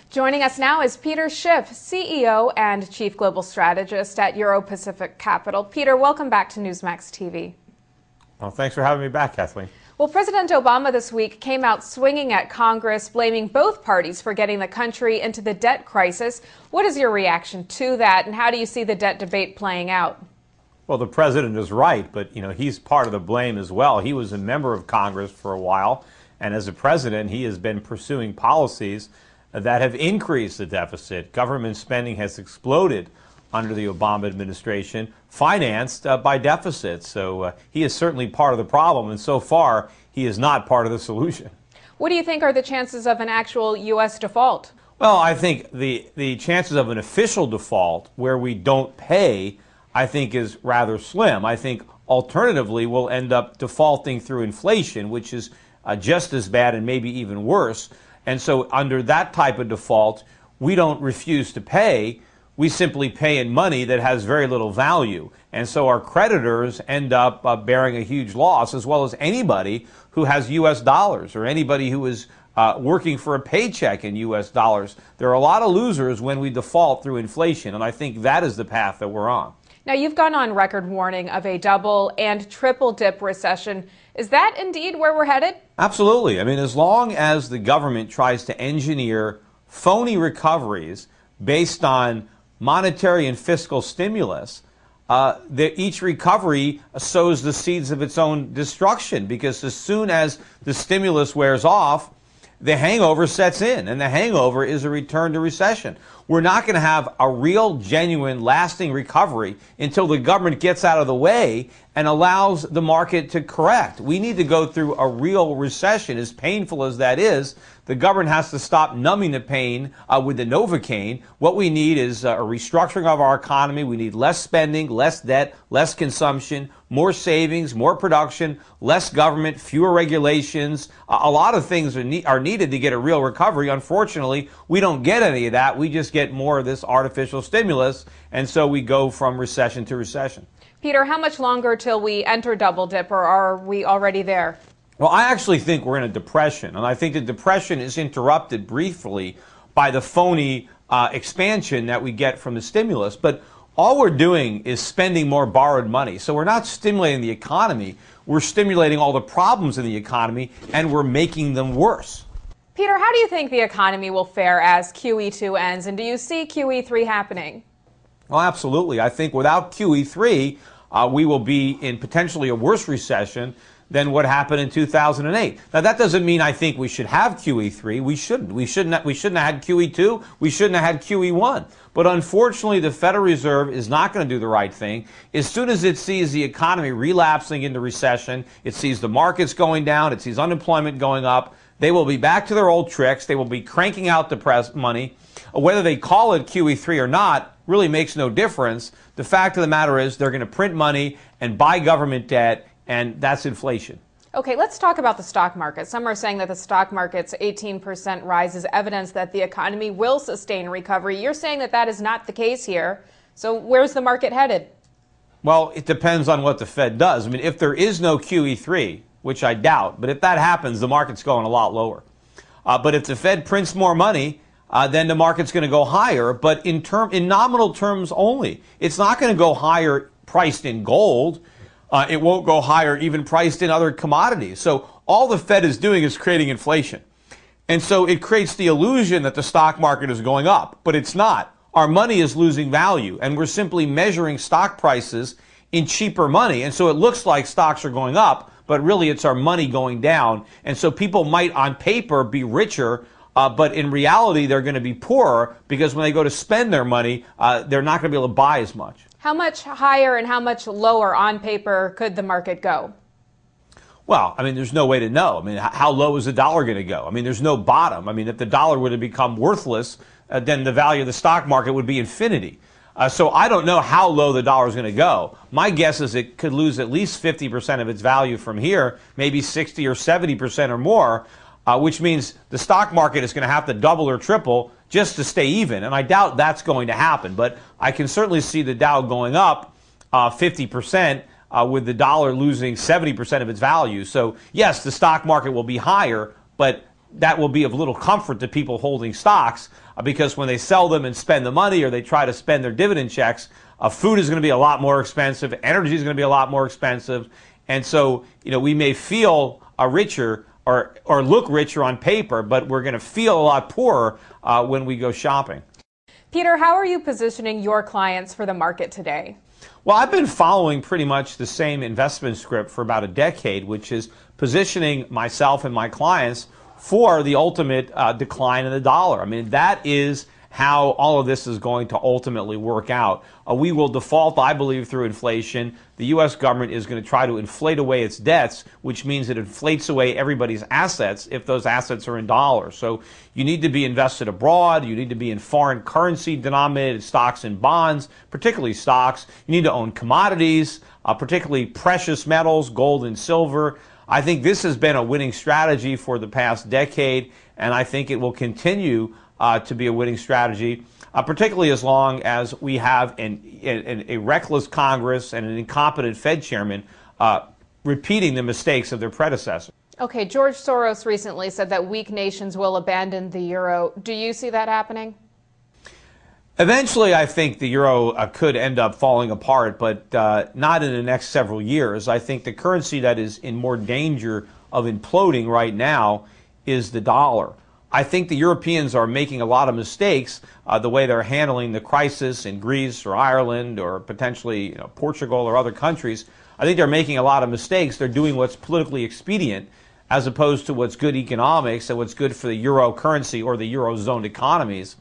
Joining us now is Peter Schiff, CEO and Chief Global Strategist at Euro-Pacific Capital. Peter, welcome back to Newsmax TV. Well, thanks for having me back, Kathleen. Well, President Obama this week came out swinging at Congress, blaming both parties for getting the country into the debt crisis. What is your reaction to that, and how do you see the debt debate playing out? Well, the president is right, but, he's part of the blame as well. He was a member of Congress for a while, and as a president, he has been pursuing policies that have increased the deficit. Government spending has exploded under the Obama administration, financed by deficits. So he is certainly part of the problem, and so far, he is not part of the solution. What do you think are the chances of an actual U.S. default? Well, I think the chances of an official default where we don't pay, I think, is rather slim. I think alternatively we'll end up defaulting through inflation, which is just as bad and maybe even worse. And so under that type of default, we don't refuse to pay. We simply pay in money that has very little value. And so our creditors end up bearing a huge loss, as well as anybody who has U.S. dollars or anybody who is working for a paycheck in U.S. dollars. There are a lot of losers when we default through inflation, and I think that is the path that we're on. Now, you've gone on record warning of a double and triple dip recession. Is that indeed where we're headed? Absolutely. I mean, as long as the government tries to engineer phony recoveries based on monetary and fiscal stimulus, each recovery sows the seeds of its own destruction, because as soon as the stimulus wears off, the hangover sets in, and the hangover is a return to recession. We're not going to have a real, genuine, lasting recovery until the government gets out of the way and allows the market to correct. We need to go through a real recession, as painful as that is. The government has to stop numbing the pain with the Novocaine. What we need is a restructuring of our economy. We need less spending, less debt, less consumption, more savings, more production, less government, fewer regulations. A lot of things are needed to get a real recovery. Unfortunately, we don't get any of that. We just get more of this artificial stimulus, and so we go from recession to recession. Peter, how much longer till we enter double dip, or are we already there? Well, I actually think we're in a depression, and I think the depression is interrupted briefly by the phony expansion that we get from the stimulus. But all we're doing is spending more borrowed money. So we're not stimulating the economy. We're stimulating all the problems in the economy, and we're making them worse. Peter, how do you think the economy will fare as QE2 ends, and do you see QE3 happening? Well, absolutely. I think without QE3, we will be in potentially a worse recession than what happened in 2008. Now, that doesn't mean I think we should have QE3. We shouldn't. We shouldn't have had QE2. We shouldn't have had QE1. But unfortunately, the Federal Reserve is not going to do the right thing. As soon as it sees the economy relapsing into recession, it sees the markets going down, it sees unemployment going up, they will be back to their old tricks. They will be cranking out the money. Whether they call it QE3 or not really makes no difference. The fact of the matter is they're going to print money and buy government debt, and that's inflation. Okay, let's talk about the stock market. Some are saying that the stock market's 18% rise is evidence that the economy will sustain recovery. You're saying that that is not the case here. So where's the market headed? Well, it depends on what the Fed does. I mean, if there is no QE3, which I doubt, but if that happens, the market's going a lot lower. But if the Fed prints more money, then the market's going to go higher, but in nominal terms only. It's not going to go higher priced in gold. It won't go higher even priced in other commodities. So all the Fed is doing is creating inflation. And so it creates the illusion that the stock market is going up, but it's not. Our money is losing value, and we're simply measuring stock prices in cheaper money. And so it looks like stocks are going up, but really it's our money going down. And so people might on paper be richer, but in reality they're going to be poorer, because when they go to spend their money, they're not going to be able to buy as much. How much higher and how much lower on paper could the market go? Well, I mean, there's no way to know. I mean, how low is the dollar going to go? I mean, there's no bottom. I mean, if the dollar were to become worthless, then the value of the stock market would be infinity. So I don't know how low the dollar is going to go. My guess is it could lose at least 50% of its value from here, maybe 60 or 70% or more, which means the stock market is going to have to double or triple just to stay even. And I doubt that's going to happen. But I can certainly see the Dow going up 50% with the dollar losing 70% of its value. So, yes, the stock market will be higher, but that will be of little comfort to people holding stocks because when they sell them and spend the money or they try to spend their dividend checks, food is going to be a lot more expensive, energy is going to be a lot more expensive, and so we may feel richer or look richer on paper, but we're going to feel a lot poorer when we go shopping. Peter, how are you positioning your clients for the market today? Well, I've been following pretty much the same investment script for about a decade, which is positioning myself and my clients for the ultimate decline in the dollar. I mean, that is how all of this is going to ultimately work out. We will default, I believe, through inflation. The U.S. government is going to try to inflate away its debts, which means it inflates away everybody's assets if those assets are in dollars. So you need to be invested abroad. You need to be in foreign currency denominated stocks and bonds, particularly stocks. You need to own commodities, particularly precious metals, gold and silver. I think this has been a winning strategy for the past decade, and I think it will continue to be a winning strategy, particularly as long as we have a reckless Congress and an incompetent Fed chairman repeating the mistakes of their predecessor. Okay, George Soros recently said that weak nations will abandon the euro. Do you see that happening? Eventually, I think the euro could end up falling apart, but not in the next several years. I think the currency that is in more danger of imploding right now is the dollar. I think the Europeans are making a lot of mistakes the way they're handling the crisis in Greece or Ireland or potentially Portugal or other countries. I think they're making a lot of mistakes. They're doing what's politically expedient as opposed to what's good economics and what's good for the euro currency or the eurozone economies.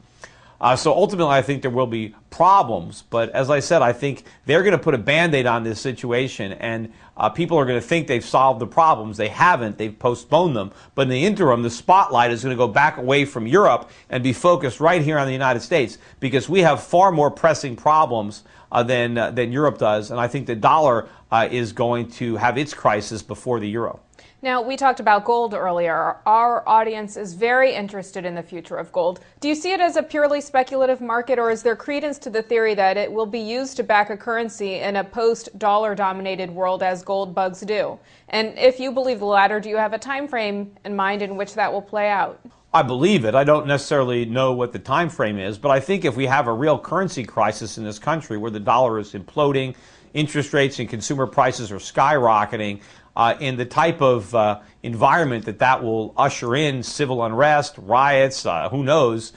So ultimately, I think there will be problems. But as I said, I think they're going to put a Band-Aid on this situation, and people are going to think they've solved the problems. They haven't. They've postponed them. But in the interim, the spotlight is going to go back away from Europe and be focused right here on the United States because we have far more pressing problems than Europe does. And I think the dollar is going to have its crisis before the euro. Now, we talked about gold earlier. Our audience is very interested in the future of gold. Do you see it as a purely speculative market, or is there credence to the theory that it will be used to back a currency in a post-dollar dominated world as gold bugs do? And if you believe the latter, do you have a time frame in mind in which that will play out? I believe it. I don't necessarily know what the time frame is, but I think if we have a real currency crisis in this country where the dollar is imploding, interest rates and consumer prices are skyrocketing, in the type of environment that will usher in civil unrest, riots, who knows,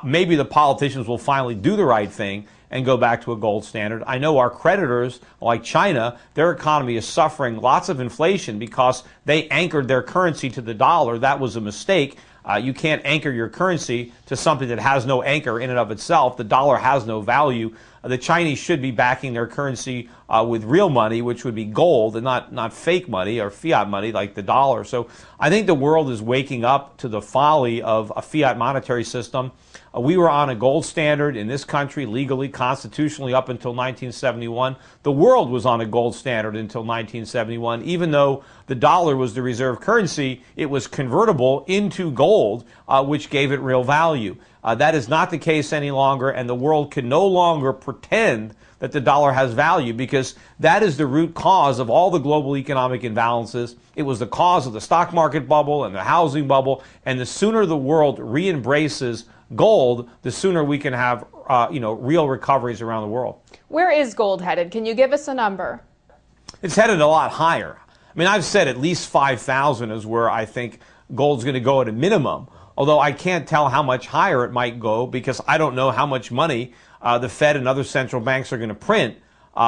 maybe the politicians will finally do the right thing and go back to a gold standard. I know our creditors, like China, their economy is suffering lots of inflation because they anchored their currency to the dollar. That was a mistake. You can't anchor your currency to something that has no anchor in and of itself. The dollar has no value. The Chinese should be backing their currency with real money, which would be gold, and not fake money or fiat money like the dollar. So I think the world is waking up to the folly of a fiat monetary system. We were on a gold standard in this country legally, constitutionally up until 1971. The world was on a gold standard until 1971. Even though the dollar was the reserve currency, it was convertible into gold, which gave it real value. That is not the case any longer, and the world can no longer pretend that the dollar has value because that is the root cause of all the global economic imbalances. It was the cause of the stock market bubble and the housing bubble, and the sooner the world re-embraces gold, the sooner we can have real recoveries around the world. Where is gold headed? Can you give us a number? It's headed a lot higher. I mean, I've said at least 5,000 is where I think gold's going to go at a minimum, although I can't tell how much higher it might go because I don't know how much money the Fed and other central banks are going to print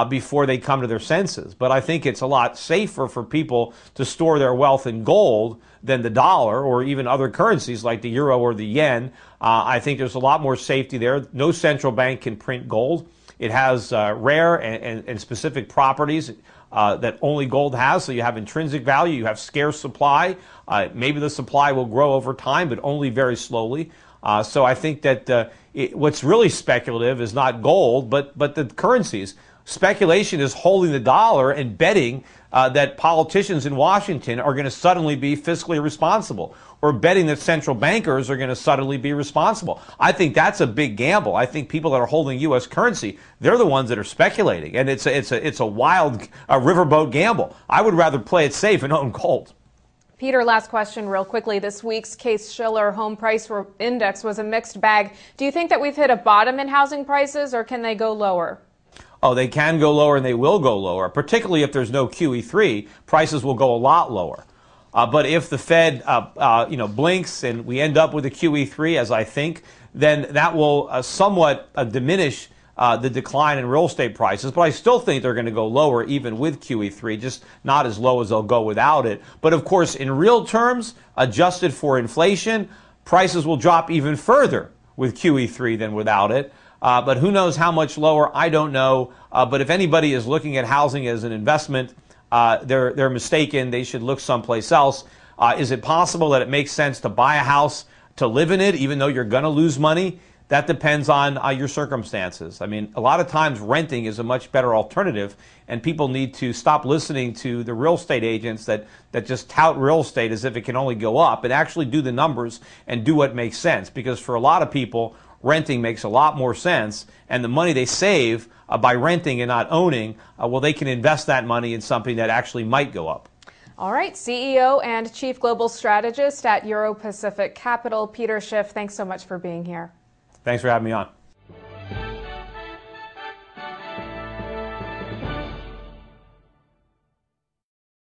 before they come to their senses. But I think it's a lot safer for people to store their wealth in gold than the dollar or even other currencies like the euro or the yen. I think there's a lot more safety there. No central bank can print gold. It has rare and specific properties that only gold has. So you have intrinsic value, you have scarce supply. Maybe the supply will grow over time, but only very slowly. So I think that what's really speculative is not gold, but the currencies. Speculation is holding the dollar and betting that politicians in Washington are going to suddenly be fiscally responsible, or betting that central bankers are going to suddenly be responsible. I think that's a big gamble. I think people that are holding U.S. currency, they're the ones that are speculating, and it's a wild riverboat gamble. I would rather play it safe and own gold. Peter, last question real quickly. This week's Case-Shiller home price index was a mixed bag. Do you think that we've hit a bottom in housing prices, or can they go lower? Oh, they can go lower and they will go lower, particularly if there's no QE3. Prices will go a lot lower. But if the Fed, blinks and we end up with a QE3, as I think, then that will somewhat diminish the decline in real estate prices. But I still think they're going to go lower even with QE3, just not as low as they'll go without it. But of course, in real terms, adjusted for inflation, prices will drop even further with QE3 than without it. But who knows how much lower? I don't know. But if anybody is looking at housing as an investment, they're mistaken. They should look someplace else. Is it possible that it makes sense to buy a house to live in it, even though you're going to lose money? That depends on your circumstances. I mean, a lot of times renting is a much better alternative, and people need to stop listening to the real estate agents that just tout real estate as if it can only go up, and actually do the numbers and do what makes sense. Because for a lot of people, renting makes a lot more sense, and the money they save by renting and not owning, well, they can invest that money in something that actually might go up. All right, CEO and Chief Global Strategist at Euro Pacific Capital, Peter Schiff, thanks so much for being here. Thanks for having me on.